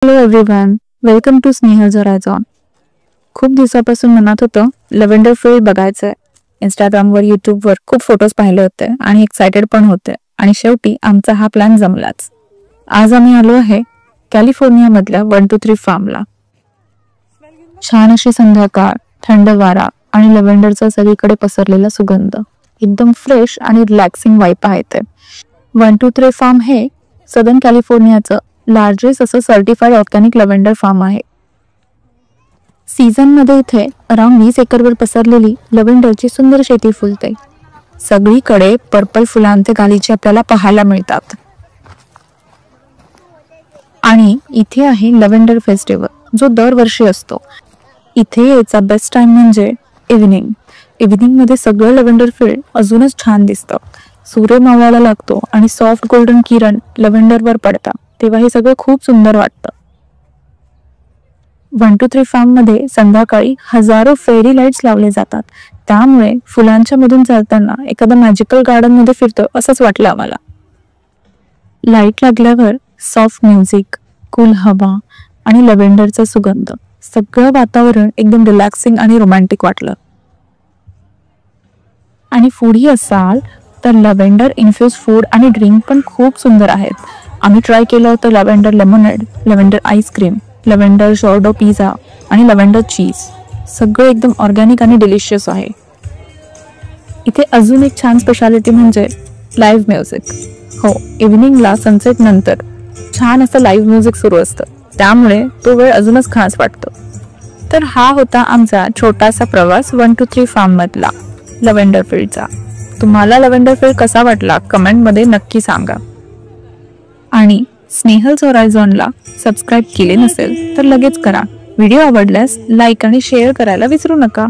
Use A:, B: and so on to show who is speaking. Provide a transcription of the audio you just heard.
A: Hello everyone, welcome to Snehal horizon. खूप दिवसापासून मनात होतं लव्हेंडर फील्ड बघायचंय. इंस्टाग्रामवर, युट्यूबवर खूप फोटोज पाहिले होते आणि एक्सायटेड पण होते आणि शेवटी आमचा हा प्लॅन जमलाच. आज आम्ही आलो आहे कॅलिफोर्निया मधल्या 123 फार्मला. छान अशी संध्याकाळ, थंड वारा आणि लव्हेंडरचा सगळीकडे पसरलेला सुगंध, एकदम फ्रेश आणि रिलॅक्सिंग वाईब आहे. ते 123 फार्म हे सदर्न कॅलिफोर्नियाचं लार्जेस्ट असं सर्टिफाईड ऑर्गॅनिक लव्हेंडर फार्म आहे. सीझन मध्ये इथे अराउंड 20 एकरवर पसरलेली लव्हेंडरची सुंदर शेती फुलते. सगळीकडे पर्पल फुलांचे गालिचे आपल्याला पाहायला मिळतात. आणि इथे आहे लव्हेंडर फेस्टिवल, जो दरवर्षी असतो. इथे यायचा बेस्ट टाइम म्हणजे इव्हिनिंग मध्ये सगळं लव्हेंडर फील्ड अजूनच छान दिसतं. सूर्य मावळायला लागतो आणि सॉफ्ट गोल्डन किरण लव्हेंडरवर पडतात, तेव्हा हे सगळं खूप सुंदर वाटतं. 123 फार्म मध्ये संध्याकाळी हजारो फेरी लाईट्स लावले जातात. त्यामुळे फुलांच्या मधून चालताना एखादा मॅजिकल गार्डन मध्ये फिरतो असंच वाटलं आम्हाला. लाईट लागल्यावर सॉफ्ट म्युझिक, कूल हवा आणि लव्हेंडरचा सुगंध, सगळं वातावरण एकदम रिलॅक्सिंग आणि रोमॅन्टिक वाटलं. आणि फूडही असाल तर लव्हेंडर इन्फ्युज फूड आणि ड्रिंक पण खूप सुंदर आहेत. आम्ही ट्राय केलं होतं lavender lemonade, lavender ice cream, lavender sourdough pizza आणि लव्हेंडर चीज. सगळं एकदम ऑर्गॅनिक आणि डिलिशियस आहे. इथे अजून एक छान स्पेशालिटी म्हणजे लाईव्ह म्युझिक. हो, इव्हिनिंगला सनसेट नंतर छान असं लाईव्ह म्युझिक सुरू असतं, त्यामुळे तो वेळ अजूनच खास वाटतो. तर हा होता आमचा छोटासा प्रवास 123 फार्म मधला लव्हेंडर फील्डचा. तुम्हाला लव्हेंडर फील्ड कसा वाटला कमेंटमध्ये नक्की सांगा. आणि स्नेहल होरायझॉनला सबस्क्राईब केले नसेल तर लगेच करा. व्हिडिओ आवडल्यास लाईक आणि शेअर करायला विसरू नका.